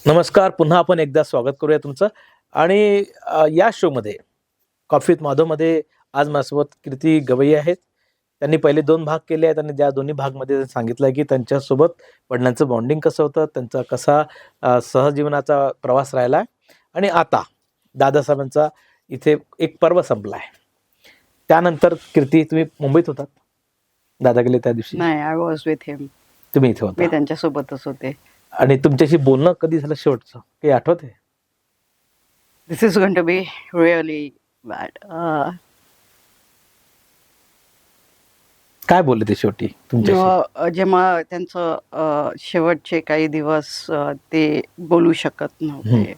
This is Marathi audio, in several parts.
नमस्कार. पुन्हा आपण एकदा स्वागत करूया तुमचं आणि या शोमध्ये कॉफीत माधवमध्ये आज माझ्यासोबत कीर्ती गवई आहेत. त्यांनी पहिले 2 भाग केले आहेत आणि त्या दोन्ही भागमध्ये सांगितलं की त्यांच्यासोबत वडिलांचं बॉन्डिंग कसं होतं, त्यांचा कसा सहजीवनाचा प्रवास राहिला आणि आता दादासाहेबांचा इथे एक पर्व संपला आहे. त्यानंतर कीर्ती तुम्ही मुंबईत होतात. दादा गेले त्या दिवशी. नाही, आय वॉज विथ हिम. तुम्ही इथे होता मी त्यांच्यासोबतच होते. आणि तुमच्याशी बोलणं कधी झालं शेवटचं काही आठवतंय? This is going to be really bad. काय बोलले ते शेवटी तुमच्याशी? जेव्हा त्यांचं शेवटचे काही दिवस ते बोलू शकत नव्हते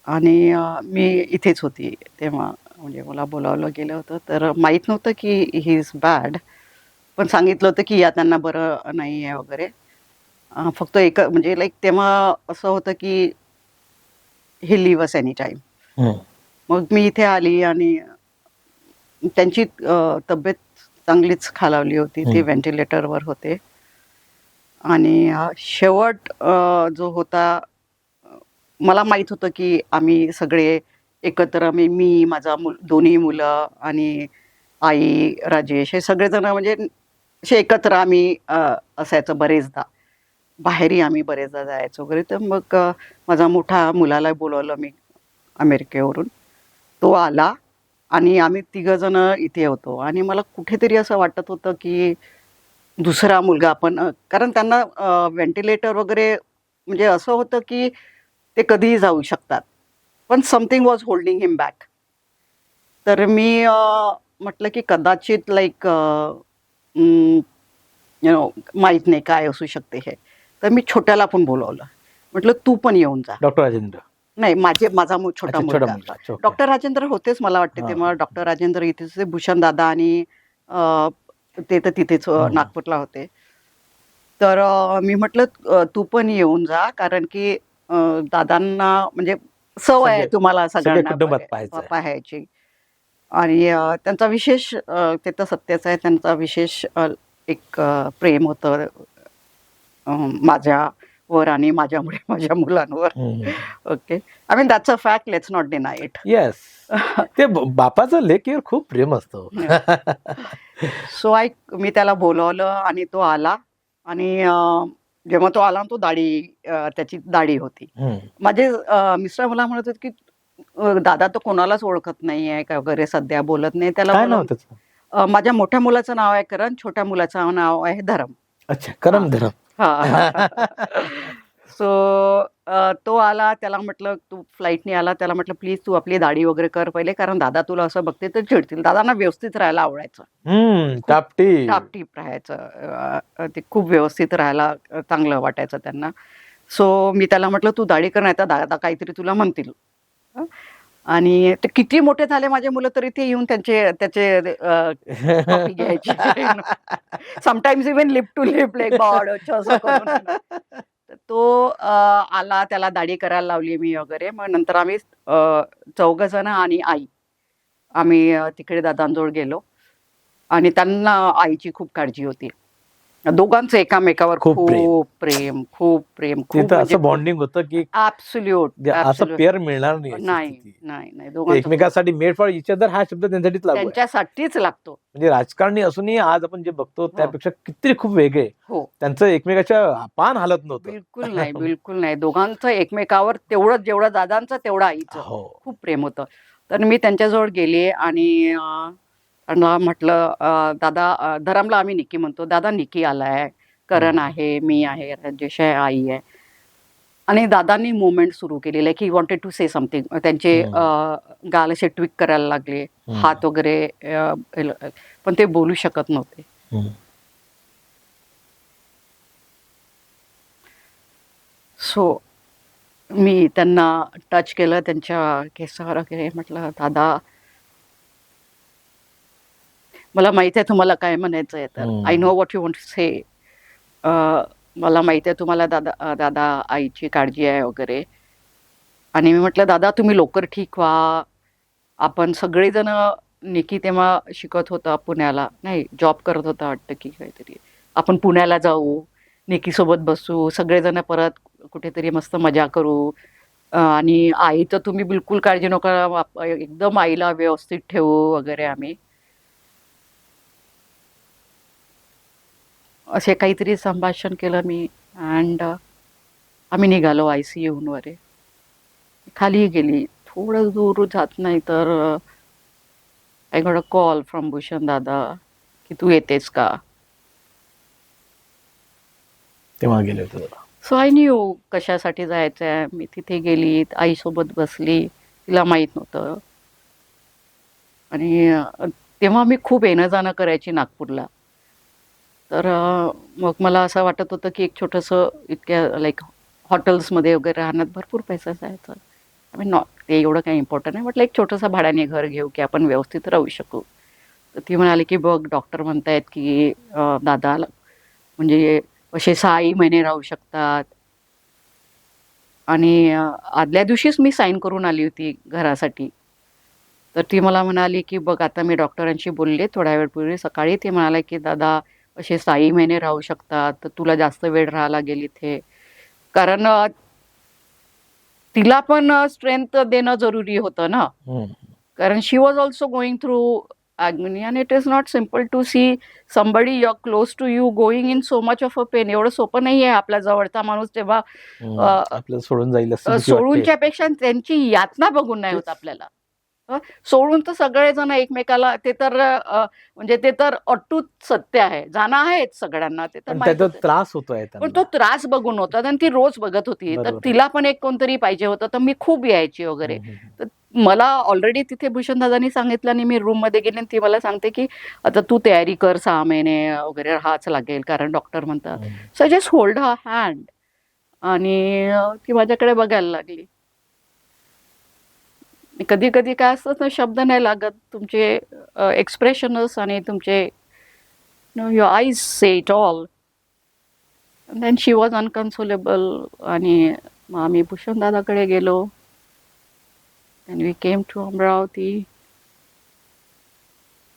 आणि मी इथेच होती तेव्हा. म्हणजे मला बोलावलं गेलं होतं, तर माहीत नव्हतं की ही इज बॅड, पण सांगितलं होतं की या त्यांना बरं नाही आहे वगैरे. फक्त एक म्हणजे लाईक तेव्हा असं होतं की ही लिव्ह अस एनी टाईम. मग मी इथे आली आणि त्यांची तब्येत चांगलीच खालावली होती. ते व्हेंटिलेटरवर होते आणि शेवट जो होता, मला माहीत होतं की आम्ही सगळे एकत्र, मी माझा दोन्ही मुलं आणि आई, राजेश, हे सगळेजण म्हणजे असे एकत्र आम्ही असायचं बरेचदा. बाहेरही आम्ही बरेचदा जायचो वगैरे. तर मग माझा मोठा मुलाला बोलवलं मी अमेरिकेवरून. तो आला आणि आम्ही तिघंजण इथे होतो आणि मला कुठेतरी असं वाटत होतं की दुसरा मुलगा आपण, कारण त्यांना व्हेंटिलेटर वगैरे म्हणजे असं होतं की ते कधीही जाऊ शकतात, पण something was holding him back. तर मी म्हटलं की कदाचित लाईक माहीत नाही काय असू शकते हे. तर मी छोट्याला पण बोलवलं, म्हटलं तू पण येऊन जा. डॉक्टर राजेंद्र? नाही, माझा छोटा मुलगा. डॉक्टर राजेंद्र होतेच मला वाटते तेव्हा. डॉक्टर राजेंद्र इथेच, भूषण दादा आणि ते तर तिथेच नागपूरला होते. तर मी म्हटलं तू पण येऊन जा, कारण की दादांना म्हणजे सवय आहे तुम्हाला सगळ्यांना पाहायची. आणि त्यांचा विशेष, ते तर सत्यच आहे, त्यांचा विशेष एक प्रेम होतं माझ्यावर आणि माझ्यामुळे माझ्या मुलांवर. Okay, I mean that's a fact, let's not deny it. Yes, ते बापाचं लेकीवर खूप प्रेम असतं. सो मी त्याला बोलवलं आणि तो आला. आणि जेव्हा तो आला, तो त्याची दाढी होती. माझे मिस्टर मला म्हणत होते की दादा तो कोणालाच ओळखत नाहीये का वगैरे, सध्या बोलत नाही. त्याला माझ्या मोठ्या मुलाचं नाव आहे करण, छोट्या मुलाचं नाव आहे धरम. अच्छा, करम धरम. सो तो आला, त्याला म्हटलं तू फ्लाईटने आला, त्याला म्हटलं प्लीज तू आपली दाढी वगैरे कर पहिले, कारण दादा तुला असं बघते तर चिडतील. दादांना व्यवस्थित राहायला आवडायचं, टापटीप राहायचं, ते खूप व्यवस्थित राहायला चांगलं वाटायचं त्यांना. सो मी त्याला म्हटलं तू दाढी कर, नाही तर दादा काहीतरी तुला म्हणतील. आणि ते किती मोठे झाले माझे मुलं तरी ते येऊन त्याचे कॉपी घ्यायचे. Sometimes even lip to lip, like god असं करून. तो आला, त्याला दाढी करायला लावली मी वगैरे. मग नंतर आम्ही 4 जण आणि आई, आम्ही तिकडे दादांजवळ गेलो आणि त्यांना आईची खूप काळजी होती. दोघांचं एकामेकावर खूप प्रेम, खूप असं बॉन्डिंग होतं की ऍब्सोल्यूट असं पेअर मिळणार नाही. एकमेकांसाठी मेड फॉर इच अदर हा शब्द त्यांच्यासाठीच लागतो. म्हणजे राजकारणी असूनही आज आपण जे बघतो त्यापेक्षा किती खूप वेगळे. त्यांचं एकमेकाच्या पान हालत नव्हतं. बिलकुल नाही. दोघांचं एकमेकावर तेवढं, जेवढं दादांचं तेवढं आईचं खूप प्रेम होतं. तर मी त्यांच्याजवळ गेले आणि म्हटलं दादा, धरमला आम्ही निकी म्हणतो, दादा निकी आलाय, करण आहे, मी आहे, राजेश आहे, आई आहे. आणि दादांनी मुवमेंट सुरू केलेलं आहे की वॉन्टेड टू से समथिंग. त्यांचे गाल असे ट्विक करायला लागले, हात वगैरे, पण ते बोलू शकत नव्हते. सो मी त्यांना टच केलं, त्यांच्या केसावर वगैरे. म्हटलं दादा, मला माहिती आहे तुम्हाला काय म्हणायचं आहे, तर I know what you want to say. मला माहिती आहे तुम्हाला दादा आईची काळजी आहे वगैरे. आणि मी म्हटलं दादा तुम्ही लवकर ठीक व्हा. आपण सगळेजण, निकी तेव्हा शिकत होता पुण्याला, नाही जॉब करत होता वाटतं की काहीतरी, आपण पुण्याला जाऊ, निकीसोबत बसू, सगळेजण परत कुठेतरी मस्त मजा करू. आणि आई तर तुम्ही बिलकुल काळजी नका, एकदम आईला व्यवस्थित ठेवू वगैरे आम्ही. असे काहीतरी संभाषण केलं मी. अँड आम्ही निघालो ICU वरे. खाली गेली, थोडं दूर जात नाही तर I got a call from Bhushan दादा की तू येतेस का. तेव्हा गेले होते जरा. सो आय न्यू कशासाठी जायचं आहे. मी तिथे गेली, आईसोबत बसली, तिला माहीत नव्हतं. आणि तेव्हा मी खूप येणं जाणं करायची नागपूरला. तर मग मला असं वाटत होतं की एक छोटंसं इतक्या लाईक हॉटेल्समध्ये वगैरे राहण्यात भरपूर पैसा जायचा. आय मीन ते एवढं काही इम्पॉर्टंट नाही. म्हटलं एक छोटंसं भाड्याने घर घेऊ की आपण व्यवस्थित राहू शकू. तर ती म्हणाली की बघ डॉक्टर म्हणतायत की दादा म्हणजे असे 6 महिने राहू शकतात. आणि आदल्या दिवशीच मी साईन करून आली होती घरासाठी. तर ती मला म्हणाली की बघ आता मी डॉक्टरांशी बोलले थोड्या वेळपूर्वी सकाळी. ते म्हणाले की दादा असे 6 महिने राहू शकतात, तर तुला जास्त वेळ राहायला गेली इथे. कारण तिला पण स्ट्रेंथ देणं जरुरी होतं ना. हम्म. कारण she was also going through agony and it is not simple to see somebody close to you going in so much of a pain. एवढं सोपं नाही आहे आपल्या जवळचा माणूस तेव्हा आपल्याला सोडून जाईल असं भीती वाटते. सोडूनच्या पेक्षा त्यांची यातना बघून नाही होत आपल्याला. सोडून तर सगळेजण एकमेकाला ते तर म्हणजे ते तर अटूट सत्य आहे. जाणं आहेच सगळ्यांना, ते तर पण माहित त्याचा होतं. त्रास होतोय पण त्यांना. तो त्रास बघून होता आणि ती रोज बघत होती. तर बरोबर आहे. तिला पण एक कोणतरी पाहिजे होतं. तर मी खूप यायची वगैरे. तर मला ऑलरेडी तिथे भूषणदादांनी सांगितलं आणि मी रूम मध्ये गेले आणि ती मला सांगते की आता तू तयारी कर, 6 महिने वगैरे राहाच लागेल कारण डॉक्टर म्हणतात. सो जस्ट होल्ड हर हँड. आणि ती माझ्याकडे बघायला लागली. कधी कधी काय असतं ना, शब्द नाही लागत, तुमचे एक्सप्रेशनच आणि तुमचे your eyes say it all. Then she was unconsolable. आणि मग आम्ही भूषण दादाकडे गेलो. Then we came to Amravati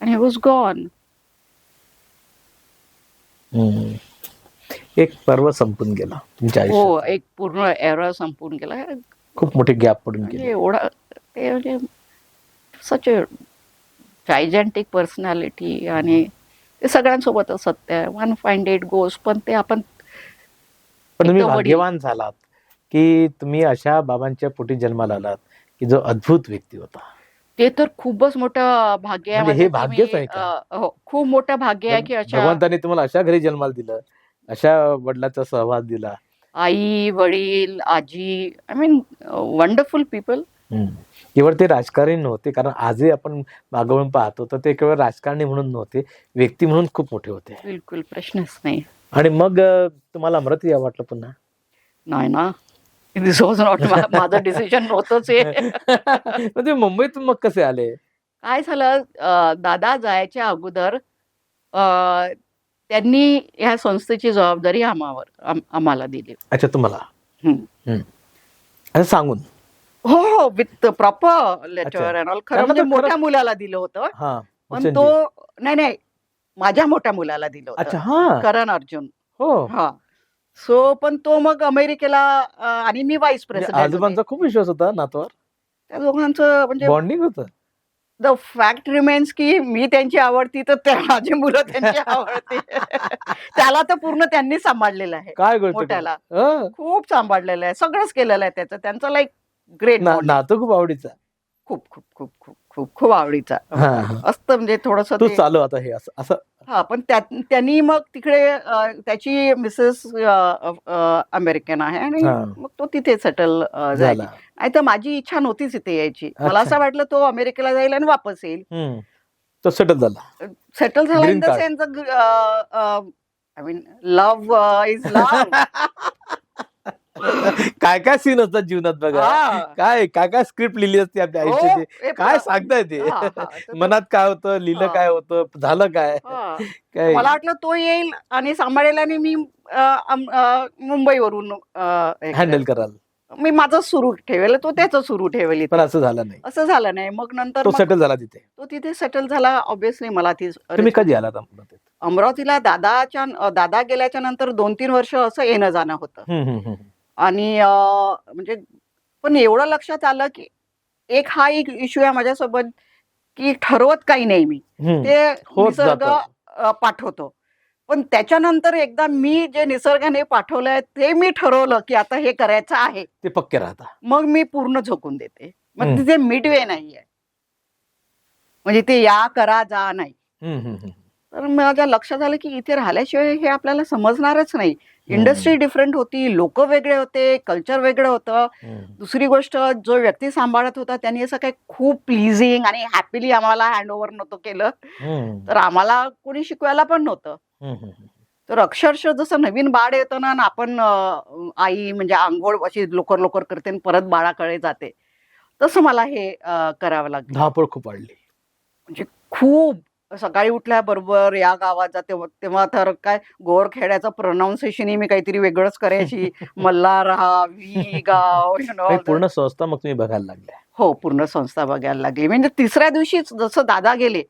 and he was gone. एक पर्व संपून गेला तुमच्या हो, आयुष्यात. एक पूर्ण एरा संपून गेला. खूप मोठी गॅप पडून म्हणजे गेली. एवढा ते म्हणजे सच अ जायजॅन्टिक पर्सनॅलिटी. आणि ते सगळ्यांसोबतच सत्य आहे. One fine day it goes. पण ते आपण पण तुम्ही एक तर वडील. भाग्यवान झालात की तुम्ही अशा बाबांच्या पोटी जन्माला आलात की जो अद्भुत व्यक्ती होता. ते तर खूपच मोठं भाग्य आहे म्हणजे हे माझं की भाग्यच मी आहे का? हो, खूप मोठं भाग्य आहे की अशा भगवंताने तुम्हाला अशा घरी जन्माला दिलं, अशा वडिलांचा सहवास दिला. आई, वडील, आजी, आय मीन वंडरफुल पीपल. केवळ ते राजकारणी नव्हते, कारण आजही आपण मागवून पाहतो तर ते केवळ राजकारणी म्हणून नव्हते, व्यक्ती म्हणून खूप मोठे होते. बिलकुल प्रश्नच नाही. आणि मग तुम्हाला अमरावती या वाटलं पुन्हा? नाही ना, दिस वॉज नॉट माझं डिसिजन नव्हतंच हे. म्हणजे मुंबईतून मग कसे आले? काय झालं, दादा जायच्या अगोदर त्यांनी ह्या संस्थेची जबाबदारी आम्हाला दिली. अच्छा, तुम्हाला. हम्म. असं सांगून? हो हो, विथ प्रॉपर लेटर अच्छा. And all. खरं त्यांना म्हणजे तर मोठ्या खरंच- मुलाला दिलं होतं. हा, पण भूषणजी. तो नाही, माझ्या मोठ्या मुलाला दिलं अच्छा, होतं, हा. करण अर्जुन. हो. हा. सो पण तो मग अमेरिकेला आणि मी व्हाईस म्हणजे प्रेसिडेंट होते. आजोबांचा खूप विश्वास होता नातवावर, त्या दोघांचं म्हणजे बॉन्डिंग होतं. द फॅक्ट रिमेन्स की मी त्यांची आवडती तर त्या माझी मुलं त्यांची आवडती. त्याला तर पूर्ण त्यांनी सांभाळलेलं आहे. काय गोष्ट मोठ्याला हं. खूप सांभाळलेलं आहे, सगळंच केलेलं आहे त्याचं. त्यांचं लाईक ग्रेट. नातू खूप आवडीचा. खूप खूप खूप खूप खूप खूप आवडीचा हा, हा. असतं. म्हणजे थोडस तू चालू आता हे असं असं. हा. पण त्यांनी मग तिकडे त्याची मिसेस अमेरिकन आहे आणि हा. मग तो तिथे सेटल जायची. झाला. नाही तर माझी इच्छा नव्हतीच इथे यायची. मला अच्छा. असं वाटलं तो अमेरिकेला जाईल आणि वापस येईल. तो सेटल झाला. सेटल झाला in Green the card. Sense I mean love is love. काय काय सीन असतात जीवनात बघा. हा. काय काय काय स्क्रिप्ट लिहिली असते आपल्या हो, आयुष्याची. हे काय प- सांगताय ते. हा, हा. तर मनात काय होतं, लिहिलं हा. काय होतं, झालं काय, हा. काय. मला वाटलं तो येईल आणि सांभाळेल आणि मी मुंबईवरून हँडल कराल. मी माझं सुरू ठेवेल, तो त्याचं सुरू ठेवेल इथे. पण असं झालं नाही. असं झालं नाही. मग नंतर तो मग सेटल झाला तिथे. तो तिथे सेटल झाला. ऑब्व्हियसली मला ती तुम्ही कधी आलात अमरावतीत? अमरावतीला दादा गेल्याच्या नंतर 2-3 वर्ष असं येणं जाणं होतं. आणि म्हणजे पण एवढं लक्षात आलं की एक इश्यू आहे माझ्यासोबत की ठरवत काही नाही मी, ते होत निसर्ग जातं. पाठवतो. पण त्याच्यानंतर एकदा मी जे निसर्गाने पाठवलंय ते मी ठरवलं की आता हे करायचं आहे, ते पक्के राहता. मग मी पूर्ण झोकून देते. मग हम्म. तिथे मिडवे नाहीये, म्हणजे ते या करा जा नाही. हम्म, हम्म, हम्म. तर माझ्या लक्षात आलं की इथे राहिल्याशिवाय हे आपल्याला समजणारच नाही. हम्म. इंडस्ट्री डिफरंट होती, लोक वेगळे होते, कल्चर वेगळं होतं. हम्म. दुसरी गोष्ट, जो व्यक्ती सांभाळत होता त्यांनी असं काही खूप प्लीजिंग आणि हॅपीली आम्हाला हँडओव्हर नव्हतं केलं, हम्म. तर आम्हाला कोणी शिकवायला पण नव्हतं. हम्म, हम्म. तर अक्षरशः जसं नवीन बाळ येतं ना आणि आपण आई म्हणजे अंघोळ अशी लोकर लोकर करते आणि परत बाळाकडे जाते, तसं मला हे करावं लागलं. धावपळ खूप वाढली. म्हणजे खूप सकाळी उठल्याबरोबर या गावात जाते, तेव्हा तर काय गोरखेड्याचं प्रोनाऊन्सिएशन मी काहीतरी वेगळंच करायची. मल्हारहा, वी गाव, म्हणजे पूर्ण संस्था मग तुम्ही बघायला लागल्या. हो, पूर्ण संस्था बघायला लागली. म्हणजे तिसऱ्या दिवशीच जसं दादा गेले,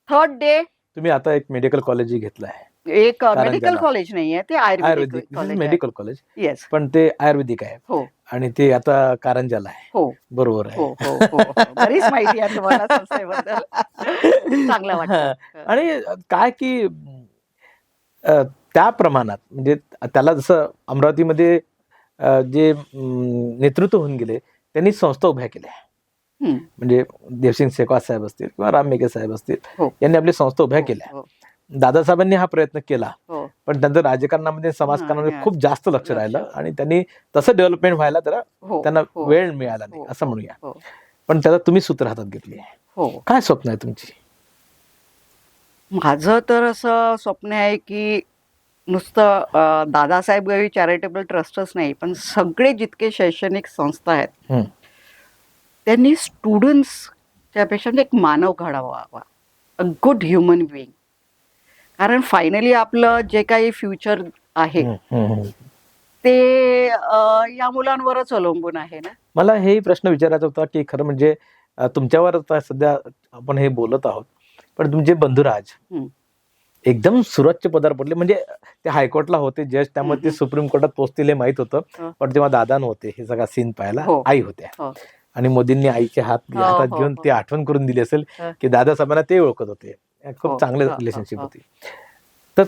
थर्ड डे तुम्ही आता एक मेडिकल कॉलेज घेतलंय. एक मेडिकल कारंजाला. कॉलेज नाहीये, ते आयुर्वेदिक आयुर्वेदिक, दिस इज कॉलेज आहे. Medical college, yes. पण ते आयुर्वेदिक आहे हो आणि ते आता कारंजाला आहे. हो बरोबर हो आहे. हो हो हो. बरीच माहिती आहे तुम्हाला संस्थेबद्दल. चांगलं वाटतं. आणि काय की त्या प्रमाणात म्हणजे त्याला जसं अमरावतीमध्ये जे नेतृत्व होऊन गेले त्यांनी संस्था उभ्या केल्या. हम्म. म्हणजे देवसिंग शेकवात साहेब असतील किंवा राम मेघे साहेब असतील, हो. यांनी आपली संस्था उभ्या हो, केल्या. हो, दादासाहेबांनी हा प्रयत्न केला, हो. पण त्यांचं राजकारणामध्ये समाजकारणामध्ये हा, खूप जास्त लक्ष लक्ष. राहिलं आणि त्यांनी तसं डेव्हलपमेंट व्हायला हो, त्यांना हो, वेळ मिळाला नाही हो, असं हो, म्हणूया. हो, पण त्याला तुम्ही सूत्र हातात घेतली. हो. काय स्वप्न आहे तुमची? माझं तर असं स्वप्न आहे की नुसतं दादासाहेब गावी चॅरिटेबल ट्रस्टच नाही, पण सगळे जितके शैक्षणिक संस्था आहेत हम्म. त्यांनी स्टुडंट्सच्या पेक्षा एक मानव घडावा, अ गुड ह्युमन बिईंग. कारण फायनली आपलं जे काही फ्युचर आहे ते या मुलांवरच अवलंबून आहे ना. मला हे प्रश्न विचारायचा होता की खरं म्हणजे तुमच्यावर आता सध्या आपण हे बोलत आहोत, पण तुमचे बंधुराज हम्म. एकदम सुरतचे पदार पडले. म्हणजे ते हायकोर्टला होते जज, त्यामुळे ते सुप्रीम कोर्टात पोहोचतील हे माहित होतं. हो. पण तेव्हा दादा नव्हते, हे सगळा सीन पाहायला हो. आई होत्या. हो. आणि मोदींनी आईचे हो, हातात हो, घेऊन हो. ते आठवण करून दिली असेल हो. की दादासाहेबांना ते ओळखत होते. हो, खूप चांगले हो, रिलेशनशिप हो. होती. तर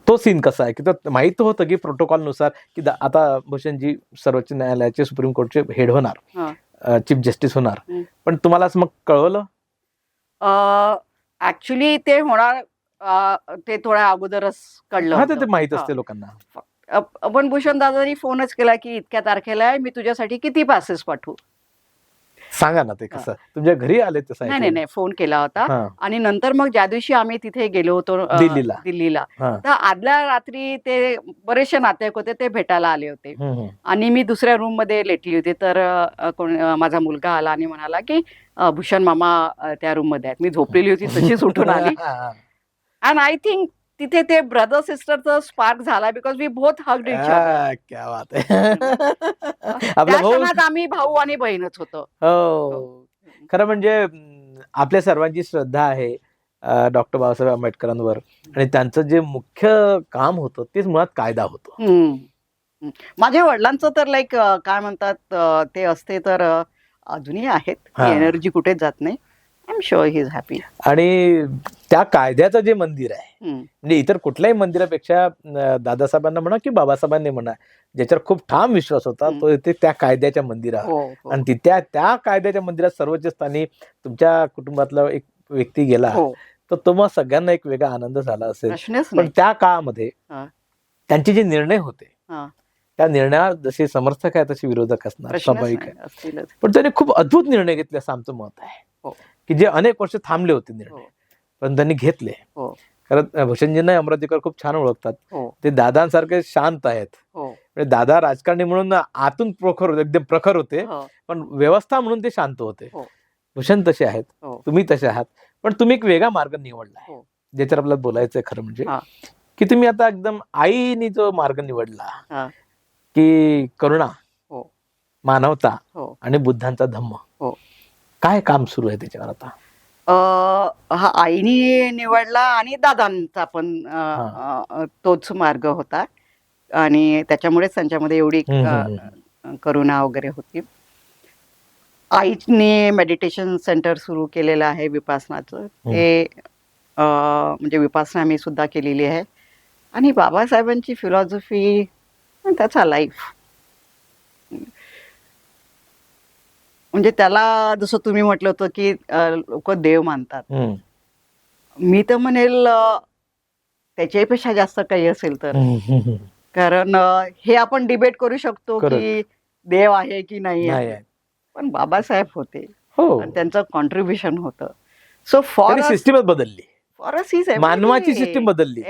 तो सीन कसा आहे की तो माहित होतं की प्रोटोकॉल नुसार की आता भूषणजी सर्वोच्च न्यायालयाचे सुप्रीम कोर्टचे हेड होणार, हा. चीफ जस्टिस होणार, हम्म. पण तुम्हाला असं मग कळवलं? ऍक्च्युली ते होणार ते थोड्या अगोदरच कळलं हा, होतं. ते माहित हा. असते लोकांना. पण भूषण दादानी फोनच केला की इतक्या तारखेला आहे, मी तुझ्यासाठी किती पासेस पाठवू. सांगा ना ते कसं तुमच्या घरी आले तसं नाही नाही नाही, फोन केला होता. हा. आणि नंतर मग ज्या दिवशी आम्ही तिथे गेलो होतो दिल्लीला, हा. तर आदल्या रात्री ते बरेचसे नातेवाईक होते, ते भेटायला आले होते. आणि मी दुसऱ्या रूम मध्ये लेटली होती, तर माझा मुलगा आला आणि म्हणाला की भूषण मामा त्या रूम मध्ये आहेत. मी झोपलेली होती तशीच उठून आली. अँड आय थिंक तिथे ते ब्रदर सिस्टरचा स्पार्क झाला, because we both hugged each other. क्या बात आहे. आपला त्या भाऊ. क्षणात आम्ही भाऊ आणि बहीणच होतो. हो, खरं म्हणजे आपल्या सर्वांची श्रद्धा आहे डॉक्टर बाबासाहेब आंबेडकरांवर, आणि त्यांचं जे मुख्य काम होतं तेच मुळात कायदा होतो. माझ्या वडिलांचं तर लाईक काय म्हणतात ते असते तर अजूनही आहेत. एनर्जी कुठेच जात नाही. I am sure he is happy. आणि त्या कायद्याचं जे मंदिर आहे, म्हणजे इतर कुठल्याही मंदिरापेक्षा दादासाहेबांना म्हणा की बाबासाहेबांनी म्हणा, ज्याच्यावर खूप ठाम विश्वास होता तो येते त्या कायद्याच्या मंदिरावर. आणि त्या कायद्याच्या मंदिरात सर्वोच्च स्थानी तुमच्या कुटुंबातला एक व्यक्ती गेला, तर तो मग सगळ्यांना एक वेगळा आनंद झाला असेल. पण त्या काळामध्ये त्यांचे जे निर्णय होते त्या निर्णयावर जसे समर्थक आहे तसे विरोधक असणार, स्वाभाविक आहे. पण त्यांनी खूप अद्भुत निर्णय घेतले असं आमचं मत आहे, की जे अनेक वर्ष थांबले होते निर्णय, पण त्यांनी घेतले. कारण भूषणजींना अमरावतीकर खूप छान ओळखतात. ते दादांसारखे शांत आहेत. दादा राजकारणी म्हणून आतून एकदम प्रखर होते, पण व्यवस्था म्हणून ते शांत होते. भूषण तसे आहेत, तुम्ही तसे आहात, पण तुम्ही एक वेगळा मार्ग निवडला ज्याच्यावर आपल्याला बोलायचंय खरं म्हणजे, की तुम्ही आता एकदम आईनी जो मार्ग निवडला की करुणा, मानवता आणि बुद्धांचा धम्म. काय काम सुरू आहे त्याच्यावर आता? हा आईनी निवडला आणि दादांचा पण तोच मार्ग होता. आणि त्याच्यामुळेच त्यांच्यामध्ये एवढी करुणा वगैरे होती. आईने मेडिटेशन सेंटर सुरू केलेलं आहे विपासनाचं. ते म्हणजे विपासना मी सुद्धा केलेली आहे. आणि बाबासाहेबांची फिलॉसॉफी, त्याचा लाईफ, म्हणजे त्याला जसं तुम्ही म्हटलं होतं की लोक देव मानतात. मी तर म्हणेल त्याच्यापेक्षा जास्त काही असेल तर. कारण हे आपण डिबेट करू शकतो की देव आहे की नाही आहे, पण बाबासाहेब होते आणि त्यांचं कॉन्ट्रीब्युशन होतं. सो फॉर सिस्टीमच बदलली, फॉर अस इज मानवाची सिस्टीम बदलली.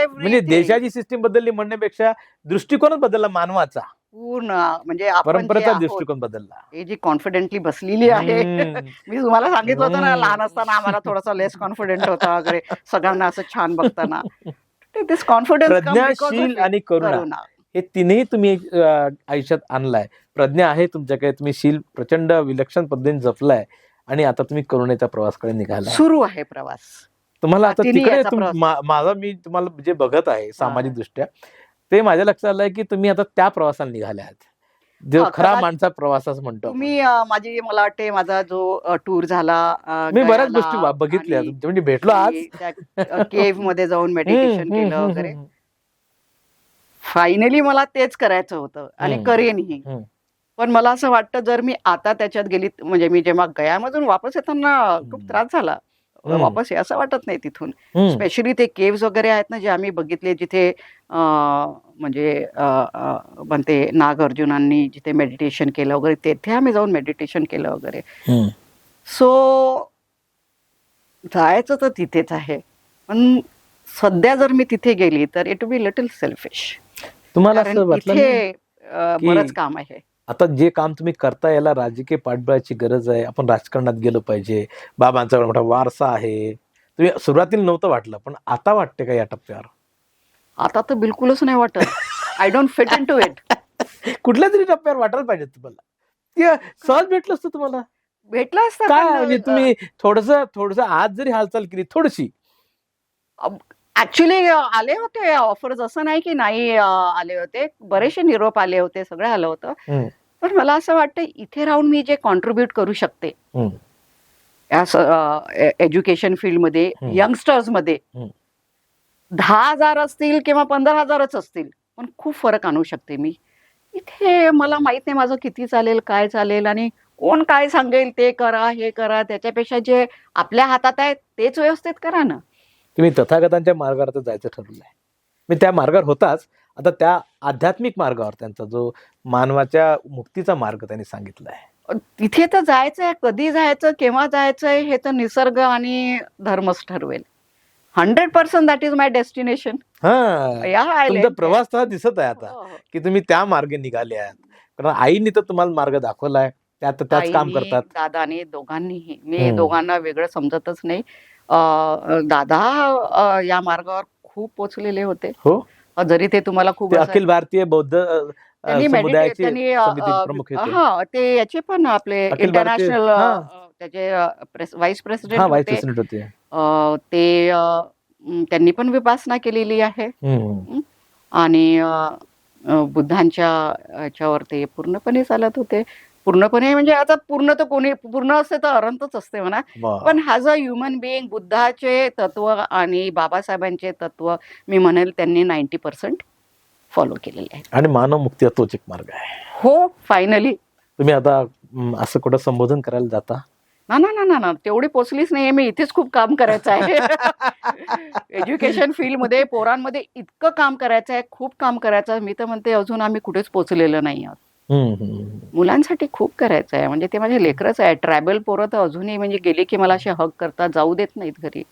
म्हणजे देशाची सिस्टीम बदलली म्हणण्यापेक्षा दृष्टिकोनच बदलला मानवाचा, पूर्ण. म्हणजे आपण परंपरेचा दृष्टिकोन बदलला. हे जी कॉन्फिडेंटली बसलेली आहे. मी तुम्हाला सांगितलं होतं ना, लहान असताना आम्हाला थोडासा लेस कॉन्फिडेंट होता वगैरे, सगळ्यांना असं छान बघताना. दिस कॉन्फिडन्स, प्रज्ञाशील आणि करुणा हे तिन्ही तुम्ही आयुष्यात आणलाय. प्रज्ञा आहे तुमच्याकडे, तुम्ही शील प्रचंड विलक्षण पद्धतीने जपलाय आणि आता तुम्ही करुणेच्या प्रवासाकडे निघाला. सुरू आहे प्रवास तुम्हाला. आता तिकडे माझा मी तुम्हाला जे बघत आहे सामाजिक दृष्ट्या, ते माझ्या लक्षात आलंय की तुम्ही आता त्या प्रवासाला निघाले आहात, जो खरा माणसा प्रवास असं म्हणतो. मी मला वाटते माझा जो टूर झाला, मी बऱ्याच गोष्टी बघितल्या, म्हणजे भेटलो आज, केव्ह मध्ये जाऊन मेडिटेशन केलं वगैरे. फायनली मला तेच करायचं होतं आणि करेनही. पण मला असं वाटतं जर मी आता त्याच्यात गेली, म्हणजे मी जेव्हा गयामधून वापस येताना खूप त्रास झाला, वापस असं वाटत नाही तिथून. स्पेशली ते केव्स वगैरे आहेत ना जे आम्ही बघितले, जिथे म्हणजे म्हणते नागार्जुनांनी जिथे मेडिटेशन केलं वगैरे, तेथे आम्ही जाऊन मेडिटेशन केलं वगैरे. सो जायचं तर तिथेच आहे, पण सध्या जर मी तिथे गेली तर इट बी लिटल सेल्फिश. तुम्हाला इथे बरंच काम आहे. आता जे काम तुम्ही करता याला राजकीय पाठबळाची गरज आहे. आपण राजकारणात गेलो पाहिजे, बाबांचा मोठा वारसा आहे. तुम्ही सुरुवातीला नव्हतं वाटलं, पण आता वाटते का या टप्प्यावर? आता तर बिलकुलच नाही वाटत. I don't fit into it. कुठल्या तरी टप्प्यावर वाटायला पाहिजे तुम्हाला. सहज भेटलं असतं तुम्हाला, भेटलं असतं काय म्हणजे तुम्ही थोडस आज जरी हालचाल केली थोडीशी. ऍक्च्युली आले होते ऑफर्स, असं नाही की नाही आले होते, बरेचसे निरोप आले होते, सगळं आलं होतं. पण मला असं वाटतं इथे राहून मी जे कॉन्ट्रीब्युट करू शकते एज्युकेशन फील्डमध्ये, यंगस्टर्स मध्ये, 10,000 असतील किंवा 15,000च असतील, पण खूप फरक आणू शकते मी इथे. मला माहित नाही माझं किती चालेल, काय चालेल, आणि कोण काय सांगेल ते करा, हे करा. त्याच्यापेक्षा जे आपल्या हातात आहे तेच व्यवस्थित करा ना. तुम्ही तथागतांच्या मार्गावर जायचं ठरवलंय. मी त्या मार्गावर होताच, आता त्या आध्यात्मिक मार्गावर त्यांचा जो मानवाच्या मुक्तीचा मार्ग त्यांनी सांगितलाय, तिथे तर जायचंय. कधी जायचं, केव्हा जायचंय, हे तर निसर्ग आणि धर्मच ठरवेल. 100% दॅट इज माय डेस्टिनेशन. तुमचा प्रवास तर दिसत आहे आता की तुम्ही त्या मार्गे निघाले आहात, कारण आईने तर तुम्हाला मार्ग दाखवलाय, त्याच काम करतात. दादाने, दोघांनीही. मी दोघांना वेगळं समजतच नाही. दादा या मार्गावर खूप पोचलेले होते. हो, जरी ते तुम्हाला खूप अखिल भारतीय बौद्ध समुदायाचे प्रमुख होते. हा, ते याचे पण आपले इंटरनॅशनल त्याचे व्हाईस प्रेसिडेंट होते. ते त्यांनी पण विपासना केलेली आहे आणि बुद्धांच्या याच्यावर ते पूर्णपणे चालत होते. पूर्णपणे म्हणजे आता पूर्ण तर कोणी पूर्ण असते तर अनंतच असते म्हणा, पण ॲज अ ह्युमन बिईंग बुद्धाचे तत्व आणि बाबासाहेबांचे तत्व मी म्हणेल त्यांनी 90% फॉलो केलेले आहे. आणि मानव मुक्ती तोच एक मार्ग आहे. हो, फायनली. तुम्ही आता असं कुठं संबोधन करायला जाता? ना, तेवढी पोचलीच नाही. मी इथेच खूप काम करायचं आहे. एज्युकेशन फील्डमध्ये पोरांमध्ये इतकं काम करायचं आहे, खूप काम करायचं आहे. मी तर म्हणते अजून आम्ही कुठेच पोचलेलो नाही आहोत. मुलांसाठी खूप करायचं आहे. म्हणजे ते माझे लेकरच आहे. ट्रायबल पोरं तर अजूनही म्हणजे गेले की मला असे हक करतात, जाऊ देत नाहीत घरी.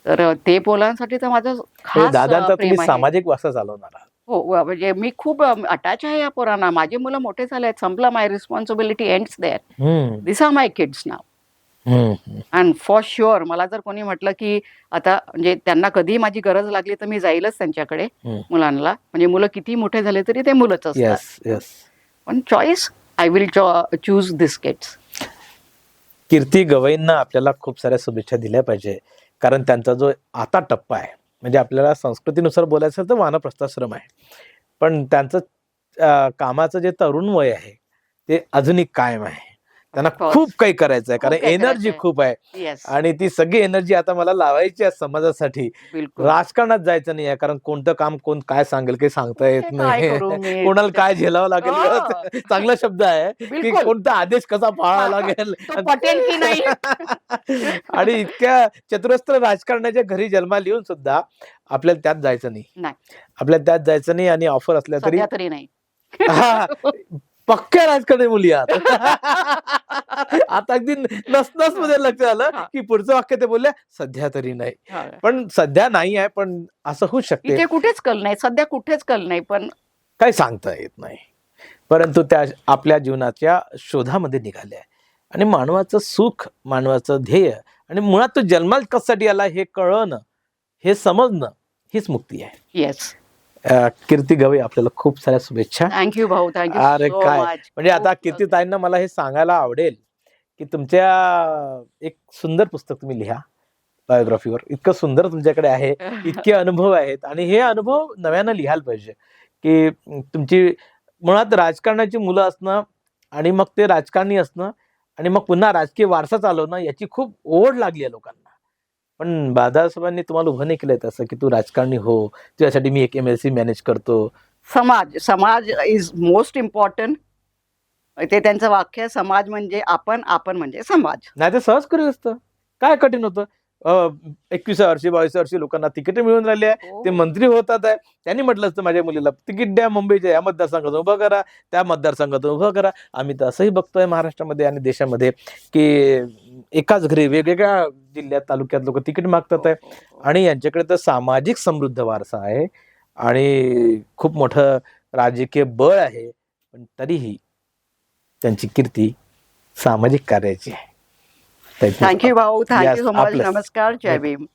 तर ते पोरांसाठी तर माझं खास प्रेम आहे. सामाजिक वारसा चालवणार. हो, म्हणजे मी खूप अटॅच आहे या पोरांना. माझी मुलं मोठे झाले आहेत, संपला. My responsibility ends there. This are my kids now. And for sure मला जर कोणी म्हटलं की आता म्हणजे त्यांना कधी माझी गरज लागली तर मी जाईलच त्यांच्याकडे मुलांना. म्हणजे मुलं किती मोठे झाले तरी ते मुलंच असतात. पण choice I will choose this kids. Kirti गवईंना आपल्याला खूप साऱ्या शुभेच्छा दिल्या पाहिजे, कारण त्यांचा जो आता टप्पा आहे, म्हणजे आपल्याला संस्कृतीनुसार बोलायचं तर वानप्रस्थाश्रम आहे, पण त्यांचं कामाचं जे तरुण वय आहे ते अजूनही कायम आहे. त्यांना Of course. खूप काही करायचं आहे, खूप कारण काही एनर्जी करायचंय. खूप आहे. येस, आणि ती सगळी एनर्जी आता मला लावायची आहे समाजासाठी. बिलकुल. राजकारणात जायचं नाही आहे, कारण कोणतं काम कोण काय सांगेल काही सांगता येत ते काय नाही. करू मी कोणाला ते- काय झेलावं लागेल हो, चांगला शब्द आहे, की बिलकुल. कोणता आदेश कसा पाळावा लागेल. तो पटेल की नाही. आणि इतक्या चतुरस्त्र राजकारणाच्या घरी जन्माला येऊन सुद्धा आपल्याला त्यात जायचं नाही. नाही. आपल्याला त्यात जायचं नाही आणि ऑफर असल्या तरी सध्या तरी नाही. हा, पक्क्या राजकारणी मुली आहात. आता अगदी नस मध्ये लक्ष आलं हा. की पुढचं वाक्य ते बोलल्या सध्या तरी नाही. हा. पण सध्या नाही आहे, पण असं होऊ शकते, इथे कुठेच कल नाही, सध्या कुठेच कल नाही, पण काही सांगता येत नाही. परंतु त्या आपल्या जीवनाच्या शोधामध्ये निघाल्या आहे. आणि मानवाचं सुख, मानवाचं ध्येय आणि मुळात तो जन्माला कशासाठी आला हे कळणं, हे समजणं, हीच मुक्ती आहे. येस. कीर्ती गवई, आपल्याला खूप साऱ्या शुभेच्छा. थँक्यू भाऊ, थँक्यू अरे सो काय, मच. म्हणजे आता कीर्तीताईंना मला हे सांगायला आवडेल की तुमच्या एक सुंदर पुस्तक तुम्ही लिहा बायोग्राफीवर. इतकं सुंदर तुमच्याकडे आहे, इतके अनुभव आहेत आणि हे अनुभव नव्यानं लिहायला पाहिजे. की तुमची मुळात राजकारणाची मुलं असणं आणि मग ते राजकारणी असणं आणि मग पुन्हा राजकीय वारसा चालवणं याची खूप ओढ लागली आहे लोकांना. पण बाबासाहेबांनी तुम्हाला उभं नाही केलंय तसं की तू राजकारणी हो, तुझ्यासाठी मी एक MLC मॅनेज करतो. समाज, समाज इज मोस्ट इम्पॉर्टंट. ते त्यांचं वाक्य, समाज म्हणजे आपण, आपण म्हणजे समाज. नाही, ते सहज करू असतं. काय कठीण होतं? 21व्या वर्षी 22व्या वर्षी लोकांना तिकीट मिळून राहिली आहे, हो. ते मंत्री होतात आहे. त्यांनी म्हटलं असतं माझ्या मुलीला तिकीट द्या, मुंबईच्या या मतदारसंघातून उभं करा, त्या मतदारसंघातून उभं करा. आम्ही तर असंही बघतोय महाराष्ट्रामध्ये आणि देशामध्ये की एकाच घरी वेगवेगळ्या जिल्ह्यात तालुक्यात लोक तिकीट मागतात आहे. आणि यांच्याकडे तर सामाजिक समृद्ध वारसा आहे आणि खूप मोठं राजकीय बळ आहे, पण तरीही त्यांची कीर्ती सामाजिक कार्याची आहे. थँक्यू भाऊ, थँक्यू सो मच. आपलं नमस्कार, जय भीम.